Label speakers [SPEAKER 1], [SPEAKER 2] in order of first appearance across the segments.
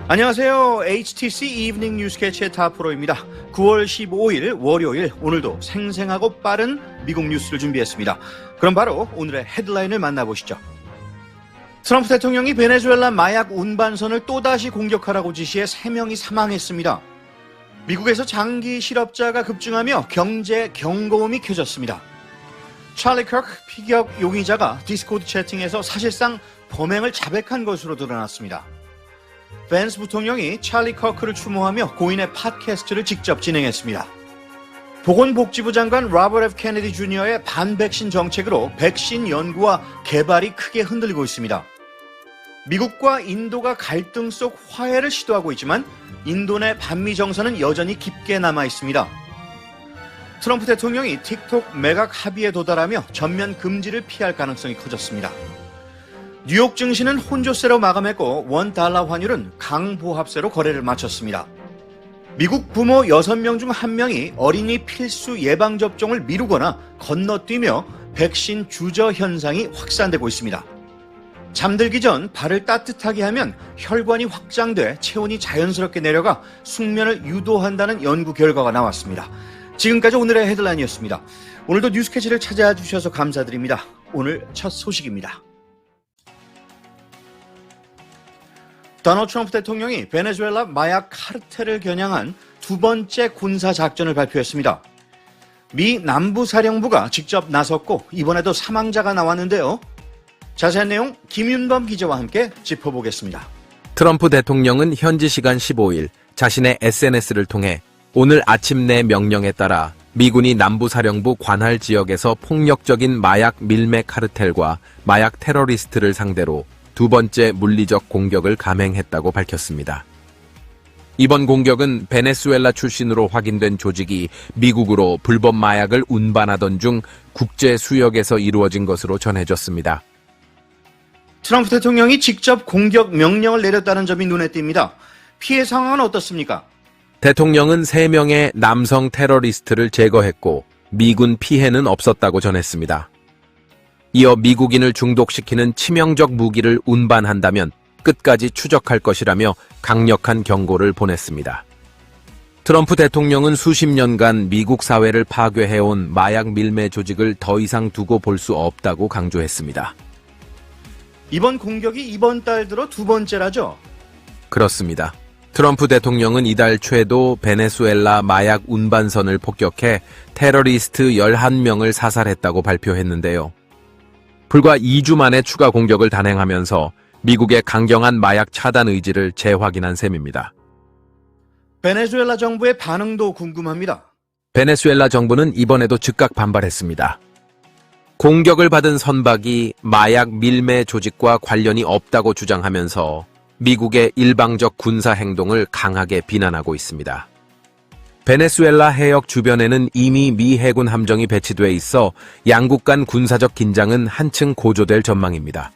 [SPEAKER 1] 안녕하세요. HTC 이브닝 뉴스 캐치의 타프로입니다. 9월 15일 월요일, 오늘도 생생하고 빠른 미국 뉴스를 준비했습니다. 그럼 바로 오늘의 헤드라인을 만나보시죠. 트럼프 대통령이 베네수엘라 마약 운반선을 또다시 공격하라고 지시해 3명이 사망했습니다. 미국에서 장기 실업자가 급증하며 경제 경고음이 켜졌습니다. 찰리 커크 피격 용의자가 디스코드 채팅에서 사실상 범행을 자백한 것으로 드러났습니다. 벤스 부통령이 찰리 커크를 추모하며 고인의 팟캐스트를 직접 진행했습니다. 보건복지부 장관 로버트 F. 케네디 주니어의 반백신 정책으로 백신 연구와 개발이 크게 흔들리고 있습니다. 미국과 인도가 갈등 속 화해를 시도하고 있지만 인도 내 반미 정서는 여전히 깊게 남아 있습니다. 트럼프 대통령이 틱톡 매각 합의에 도달하며 전면 금지를 피할 가능성이 커졌습니다. 뉴욕 증시는 혼조세로 마감했고 $1 환율은 강보합세로 거래를 마쳤습니다. 미국 부모 6명 중 1명이 어린이 필수 예방접종을 미루거나 건너뛰며 백신 주저 현상이 확산되고 있습니다. 잠들기 전 발을 따뜻하게 하면 혈관이 확장돼 체온이 자연스럽게 내려가 숙면을 유도한다는 연구 결과가 나왔습니다. 지금까지 오늘의 헤드라인이었습니다. 오늘도 뉴스캐치를 찾아와 주셔서 감사드립니다. 오늘 첫 소식입니다. 도널드 트럼프 대통령이 베네수엘라 마약 카르텔을 겨냥한 두 번째 군사작전을 발표했습니다. 미 남부사령부가 직접 나섰고 이번에도 사망자가 나왔는데요. 자세한 내용 김윤범 기자와 함께 짚어보겠습니다.
[SPEAKER 2] 트럼프 대통령은 현지 시간 15일 자신의 SNS를 통해 오늘 아침 내 명령에 따라 미군이 남부사령부 관할 지역에서 폭력적인 마약 밀매 카르텔과 마약 테러리스트를 상대로 두 번째 물리적 공격을 감행했다고 밝혔습니다. 이번 공격은 베네수엘라 출신으로 확인된 조직이 미국으로 불법 마약을 운반하던 중 국제 수역에서 이루어진 것으로 전해졌습니다.
[SPEAKER 1] 트럼프 대통령이 직접 공격 명령을 내렸다는 점이 눈에 띕니다. 피해 상황은 어떻습니까?
[SPEAKER 2] 대통령은 3명의 남성 테러리스트를 제거했고 미군 피해는 없었다고 전했습니다. 이어 미국인을 중독시키는 치명적 무기를 운반한다면 끝까지 추적할 것이라며 강력한 경고를 보냈습니다. 트럼프 대통령은 수십 년간 미국 사회를 파괴해온 마약 밀매 조직을 더 이상 두고 볼 수 없다고 강조했습니다.
[SPEAKER 1] 이번 공격이 이번 달 들어 두 번째라죠?
[SPEAKER 2] 그렇습니다. 트럼프 대통령은 이달 초에도 베네수엘라 마약 운반선을 폭격해 테러리스트 11명을 사살했다고 발표했는데요. 불과 2주 만에 추가 공격을 단행하면서 미국의 강경한 마약 차단 의지를 재확인한 셈입니다.
[SPEAKER 1] 베네수엘라 정부의 반응도 궁금합니다.
[SPEAKER 2] 베네수엘라 정부는 이번에도 즉각 반발했습니다. 공격을 받은 선박이 마약 밀매 조직과 관련이 없다고 주장하면서 미국의 일방적 군사 행동을 강하게 비난하고 있습니다. 베네수엘라 해역 주변에는 이미 미 해군 함정이 배치돼 있어 양국 간 군사적 긴장은 한층 고조될 전망입니다.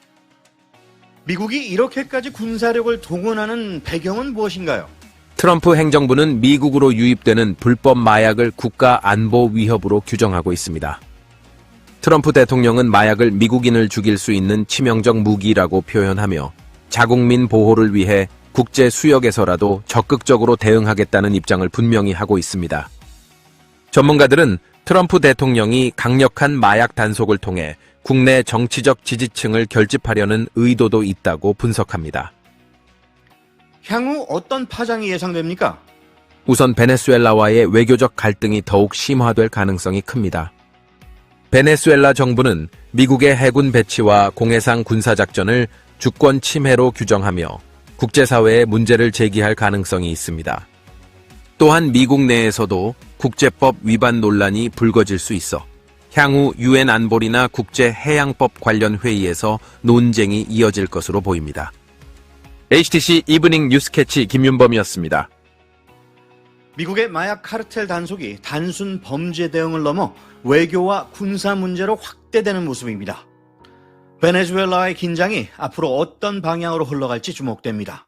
[SPEAKER 1] 미국이 이렇게까지 군사력을 동원하는 배경은 무엇인가요?
[SPEAKER 2] 트럼프 행정부는 미국으로 유입되는 불법 마약을 국가 안보 위협으로 규정하고 있습니다. 트럼프 대통령은 마약을 미국인을 죽일 수 있는 치명적 무기라고 표현하며 자국민 보호를 위해 국제 수역에서라도 적극적으로 대응하겠다는 입장을 분명히 하고 있습니다. 전문가들은 트럼프 대통령이 강력한 마약 단속을 통해 국내 정치적 지지층을 결집하려는 의도도 있다고 분석합니다.
[SPEAKER 1] 향후 어떤 파장이 예상됩니까?
[SPEAKER 2] 우선 베네수엘라와의 외교적 갈등이 더욱 심화될 가능성이 큽니다. 베네수엘라 정부는 미국의 해군 배치와 공해상 군사작전을 주권 침해로 규정하며 국제사회에 문제를 제기할 가능성이 있습니다. 또한 미국 내에서도 국제법 위반 논란이 불거질 수 있어 향후 유엔 안보리나 국제해양법 관련 회의에서 논쟁이 이어질 것으로 보입니다. HTC 이브닝 뉴스캐치 김윤범이었습니다.
[SPEAKER 1] 미국의 마약 카르텔 단속이 단순 범죄 대응을 넘어 외교와 군사 문제로 확대되는 모습입니다. 베네수엘라의 긴장이 앞으로 어떤 방향으로 흘러갈지 주목됩니다.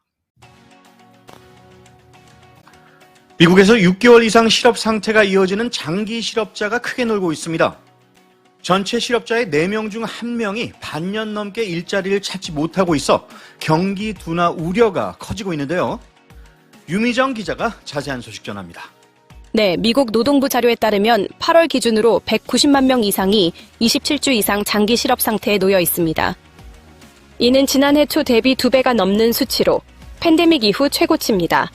[SPEAKER 1] 미국에서 6개월 이상 실업 상태가 이어지는 장기 실업자가 크게 늘고 있습니다. 전체 실업자의 4명 중 1명이 반년 넘게 일자리를 찾지 못하고 있어 경기 둔화 우려가 커지고 있는데요. 유미정 기자가 자세한 소식 전합니다.
[SPEAKER 3] 네, 미국 노동부 자료에 따르면 8월 기준으로 190만 명 이상이 27주 이상 장기 실업 상태에 놓여 있습니다. 이는 지난해 초 대비 2배가 넘는 수치로 팬데믹 이후 최고치입니다.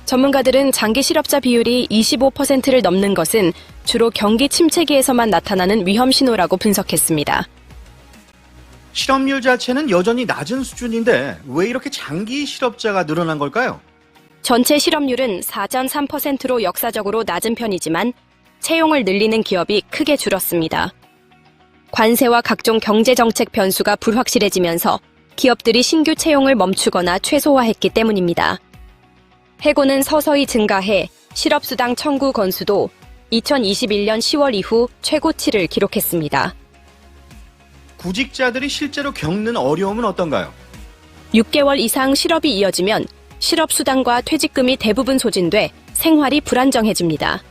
[SPEAKER 3] 전문가들은 장기 실업자 비율이 25%를 넘는 것은 주로 경기 침체기에서만 나타나는 위험 신호라고 분석했습니다.
[SPEAKER 1] 실업률 자체는 여전히 낮은 수준인데 왜 이렇게 장기 실업자가 늘어난 걸까요?
[SPEAKER 3] 전체 실업률은 4.3%로 역사적으로 낮은 편이지만 채용을 늘리는 기업이 크게 줄었습니다. 관세와 각종 경제정책 변수가 불확실해지면서 기업들이 신규 채용을 멈추거나 최소화했기 때문입니다. 해고는 서서히 증가해 실업수당 청구 건수도 2021년 10월 이후 최고치를 기록했습니다.
[SPEAKER 1] 구직자들이 실제로 겪는 어려움은 어떤가요?
[SPEAKER 3] 6개월 이상 실업이 이어지면 실업수당과 퇴직금이 대부분 소진돼 생활이 불안정해집니다.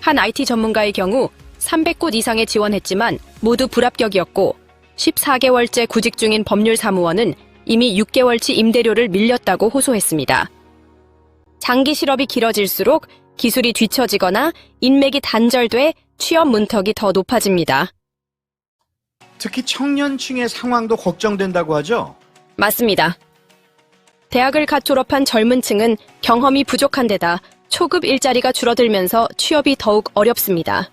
[SPEAKER 3] 한 IT 전문가의 경우 300곳 이상에 지원했지만 모두 불합격이었고 14개월째 구직 중인 법률사무원은 이미 6개월치 임대료를 밀렸다고 호소했습니다. 장기 실업이 길어질수록 기술이 뒤처지거나 인맥이 단절돼 취업 문턱이 더 높아집니다.
[SPEAKER 1] 특히 청년층의 상황도 걱정된다고 하죠?
[SPEAKER 3] 맞습니다. 대학을 갓 졸업한 젊은 층은 경험이 부족한 데다 초급 일자리가 줄어들면서 취업이 더욱 어렵습니다.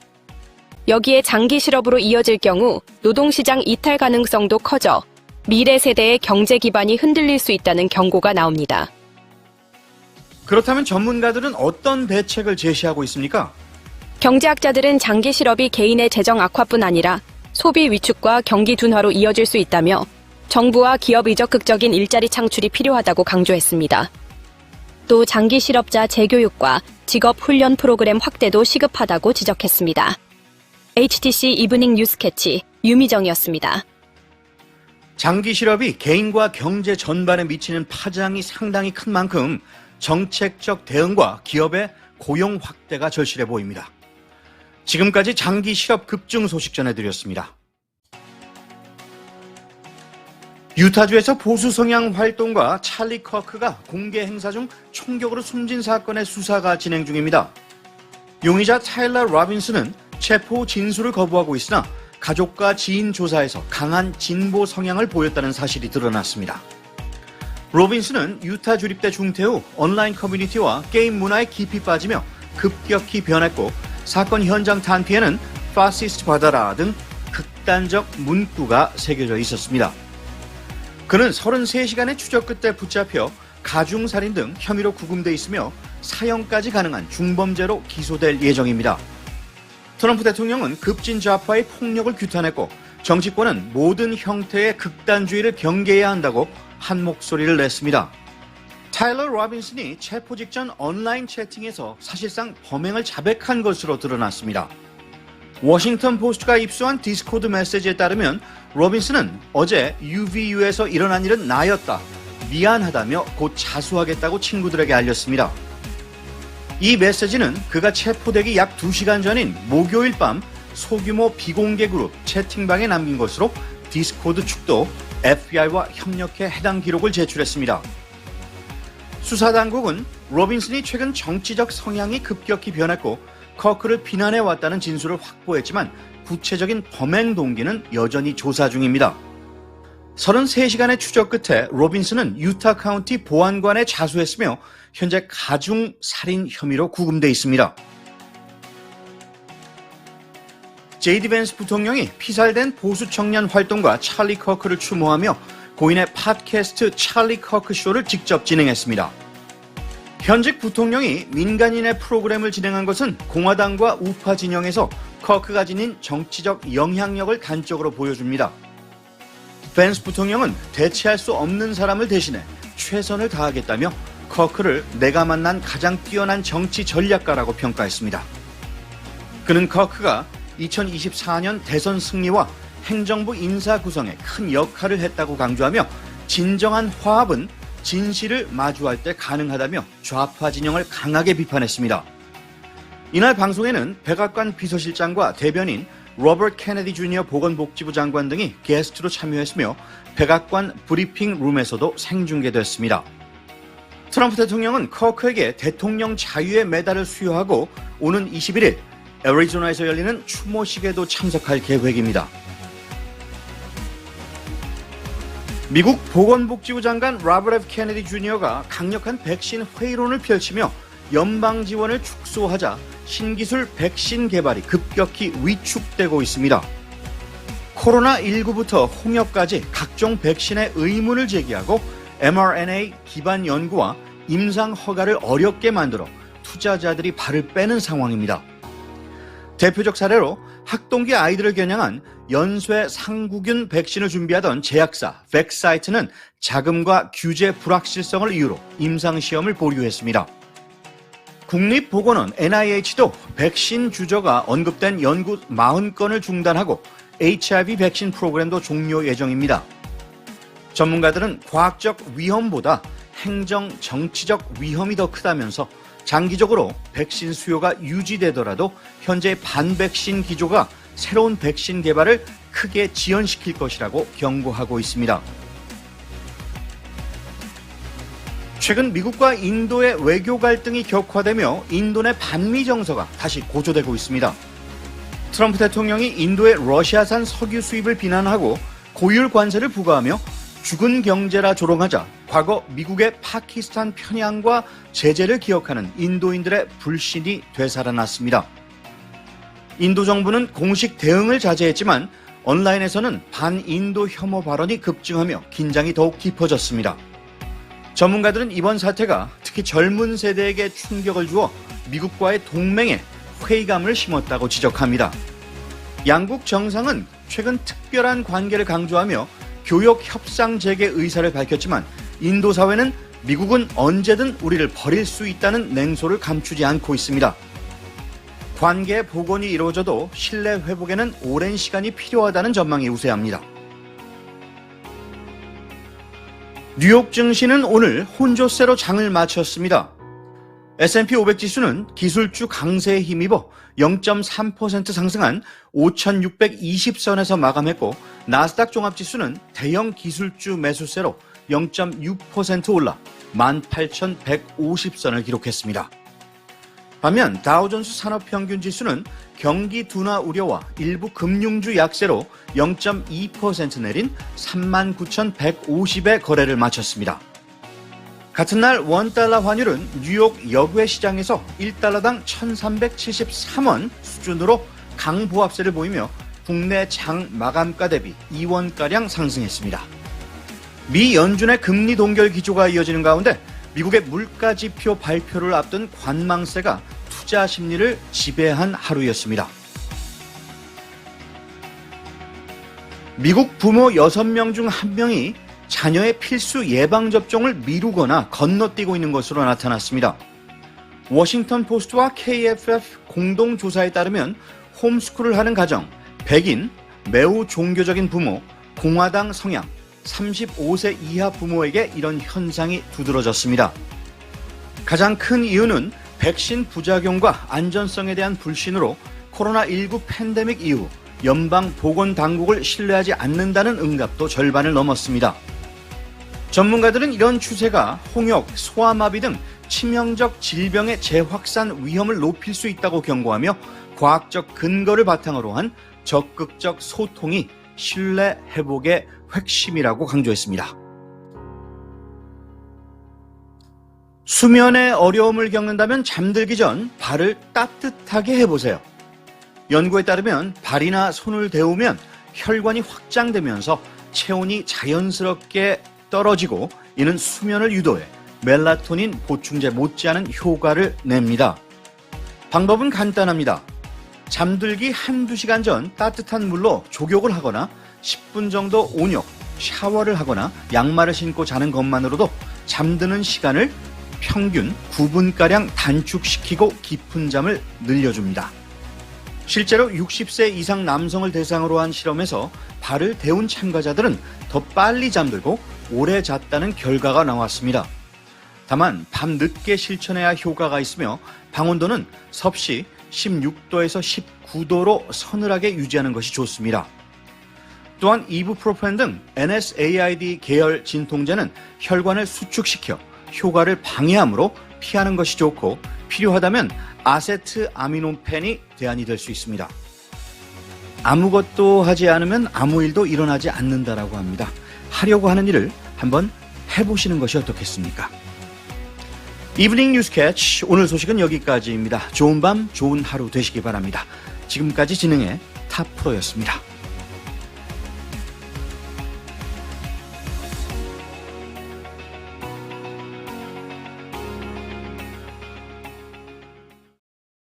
[SPEAKER 3] 여기에 장기 실업으로 이어질 경우 노동시장 이탈 가능성도 커져 미래 세대의 경제 기반이 흔들릴 수 있다는 경고가 나옵니다.
[SPEAKER 1] 그렇다면 전문가들은 어떤 대책을 제시하고 있습니까?
[SPEAKER 3] 경제학자들은 장기 실업이 개인의 재정 악화뿐 아니라 소비 위축과 경기 둔화로 이어질 수 있다며 정부와 기업의 적극적인 일자리 창출이 필요하다고 강조했습니다. 또 장기 실업자 재교육과 직업 훈련 프로그램 확대도 시급하다고 지적했습니다. HTC 이브닝 뉴스 캐치 유미정이었습니다.
[SPEAKER 1] 장기 실업이 개인과 경제 전반에 미치는 파장이 상당히 큰 만큼 정책적 대응과 기업의 고용 확대가 절실해 보입니다. 지금까지 장기 실업 급증 소식 전해드렸습니다. 유타주에서 보수 성향 활동가 찰리 커크가 공개 행사 중 총격으로 숨진 사건의 수사가 진행 중입니다. 용의자 타일러 로빈슨은 체포 진술을 거부하고 있으나 가족과 지인 조사에서 강한 진보 성향을 보였다는 사실이 드러났습니다. 로빈슨은 유타 주립대 중퇴 후 온라인 커뮤니티와 게임 문화에 깊이 빠지며 급격히 변했고 사건 현장 탄피에는 파시스트 받아라 등 극단적 문구가 새겨져 있었습니다. 그는 33시간의 추적 끝에 붙잡혀 가중살인 등 혐의로 구금돼 있으며 사형까지 가능한 중범죄로 기소될 예정입니다. 트럼프 대통령은 급진 좌파의 폭력을 규탄했고 정치권은 모든 형태의 극단주의를 경계해야 한다고 한 목소리를 냈습니다. 타일러 로빈슨이 체포 직전 온라인 채팅에서 사실상 범행을 자백한 것으로 드러났습니다. 워싱턴 포스트가 입수한 디스코드 메시지에 따르면 로빈슨은 어제 UVU에서 일어난 일은 나였다, 미안하다며 곧 자수하겠다고 친구들에게 알렸습니다. 이 메시지는 그가 체포되기 약 2시간 전인 목요일 밤 소규모 비공개 그룹 채팅방에 남긴 것으로 디스코드 측도 FBI와 협력해 해당 기록을 제출했습니다. 수사당국은 로빈슨이 최근 정치적 성향이 급격히 변했고 커크를 비난해왔다는 진술을 확보했지만 구체적인 범행 동기는 여전히 조사 중입니다. 33시간의 추적 끝에 로빈슨은 유타 카운티 보안관에 자수했으며 현재 가중 살인 혐의로 구금돼 있습니다. 제이디 벤스 부통령이 피살된 보수 청년 활동가 찰리 커크를 추모하며 고인의 팟캐스트 찰리 커크 쇼를 직접 진행했습니다. 현직 부통령이 민간인의 프로그램을 진행한 것은 공화당과 우파 진영에서 커크가 지닌 정치적 영향력을 단적으로 보여줍니다. 벤스 부통령은 대체할 수 없는 사람을 대신해 최선을 다하겠다며 커크를 내가 만난 가장 뛰어난 정치 전략가라고 평가했습니다. 그는 커크가 2024년 대선 승리와 행정부 인사 구성에 큰 역할을 했다고 강조하며 진정한 화합은 진실을 마주할 때 가능하다며 좌파 진영을 강하게 비판했습니다. 이날 방송에는 백악관 비서실장과 대변인 로버트 케네디 주니어 보건복지부 장관 등이 게스트로 참여했으며 백악관 브리핑 룸에서도 생중계됐습니다. 트럼프 대통령은 커크에게 대통령 자유의 메달을 수여하고 오는 21일 애리조나에서 열리는 추모식에도 참석할 계획입니다. 미국 보건복지부 장관 로버트 F. 케네디 주니어가 강력한 백신 회의론을 펼치며 연방 지원을 축소하자 신기술 백신 개발이 급격히 위축되고 있습니다. 코로나19부터 홍역까지 각종 백신의 의문을 제기하고 mRNA 기반 연구와 임상 허가를 어렵게 만들어 투자자들이 발을 빼는 상황입니다. 대표적 사례로 학동기 아이들을 겨냥한 연쇄 상구균 백신을 준비하던 제약사 벡사이트는 자금과 규제 불확실성을 이유로 임상시험을 보류했습니다. 국립보건원 NIH도 백신 주저가 언급된 연구 40건을 중단하고 HIV 백신 프로그램도 종료 예정입니다. 전문가들은 과학적 위험보다 행정, 정치적 위험이 더 크다면서 장기적으로 백신 수요가 유지되더라도 현재 반백신 기조가 새로운 백신 개발을 크게 지연시킬 것이라고 경고하고 있습니다. 최근 미국과 인도의 외교 갈등이 격화되며 인도 내 반미 정서가 다시 고조되고 있습니다. 트럼프 대통령이 인도의 러시아산 석유 수입을 비난하고 고율 관세를 부과하며 죽은 경제라 조롱하자 과거 미국의 파키스탄 편향과 제재를 기억하는 인도인들의 불신이 되살아났습니다. 인도 정부는 공식 대응을 자제했지만 온라인에서는 반인도 혐오 발언이 급증하며 긴장이 더욱 깊어졌습니다. 전문가들은 이번 사태가 특히 젊은 세대에게 충격을 주어 미국과의 동맹에 회의감을 심었다고 지적합니다. 양국 정상은 최근 특별한 관계를 강조하며 교역 협상 재개 의사를 밝혔지만 인도 사회는 미국은 언제든 우리를 버릴 수 있다는 냉소를 감추지 않고 있습니다. 관계 복원이 이루어져도 신뢰 회복에는 오랜 시간이 필요하다는 전망이 우세합니다. 뉴욕 증시는 오늘 혼조세로 장을 마쳤습니다. S&P 500 지수는 기술주 강세에 힘입어 0.3% 상승한 5,620선에서 마감했고 나스닥 종합지수는 대형 기술주 매수세로 0.6% 올라 18,150선을 gi록했습니다. 반면 다우존스 산업평균지수는 경기 둔화 우려와 일부 금융주 약세로 0.2% 내린 39,150의 거래를 마쳤습니다. 같은 날 원달러 환율은 뉴욕 역외 시장에서 1달러당 1,373원 수준으로 강보합세를 보이며 국내 장 마감가 대비 2원가량 상승했습니다. 미 연준의 금리 동결 기조가 이어지는 가운데 미국의 물가지표 발표를 앞둔 관망세가 투자 심리를 지배한 하루였습니다. 미국 부모 6명 중 1명이 자녀의 필수 예방접종을 미루거나 건너뛰고 있는 것으로 나타났습니다. 워싱턴 포스트와 KFF 공동조사에 따르면 홈스쿨을 하는 가정, 백인, 매우 종교적인 부모, 공화당 성향, 35세 이하 부모에게 이런 현상이 두드러졌습니다. 가장 큰 이유는 백신 부작용과 안전성에 대한 불신으로 코로나19 팬데믹 이후 연방보건당국을 신뢰하지 않는다는 응답도 절반을 넘었습니다. 전문가들은 이런 추세가 홍역, 소아마비 등 치명적 질병의 재확산 위험을 높일 수 있다고 경고하며 과학적 근거를 바탕으로 한 적극적 소통이 신뢰 회복의 핵심이라고 강조했습니다. 수면에 어려움을 겪는다면 잠들기 전 발을 따뜻하게 해보세요. 연구에 따르면 발이나 손을 데우면 혈관이 확장되면서 체온이 자연스럽게 떨어지고 이는 수면을 유도해 멜라토닌 보충제 못지않은 효과를 냅니다. 방법은 간단합니다. 잠들기 한두 시간 전 따뜻한 물로 족욕을 하거나 10분 정도 온욕, 샤워를 하거나 양말을 신고 자는 것만으로도 잠드는 시간을 평균 9분가량 단축시키고 깊은 잠을 늘려줍니다. 실제로 60세 이상 남성을 대상으로 한 실험에서 발을 데운 참가자들은 더 빨리 잠들고 오래 잤다는 결과가 나왔습니다. 다만 밤 늦게 실천해야 효과가 있으며 방온도는 섭씨 16도에서 19도로 서늘하게 유지하는 것이 좋습니다. 또한 이부프로펜 등 NSAID 계열 진통제는 혈관을 수축시켜 효과를 방해하므로 피하는 것이 좋고 필요하다면 아세트 아미노펜이 대안이 될 수 있습니다. 아무것도 하지 않으면 아무 일도 일어나지 않는다라고 합니다. 하려고 하는 일을 한번 해보시는 것이 어떻겠습니까? 이브닝 뉴스 캐치 오늘 소식은 여기까지입니다. 좋은 밤 좋은 하루 되시기 바랍니다. 지금까지 진행의 탑프로였습니다.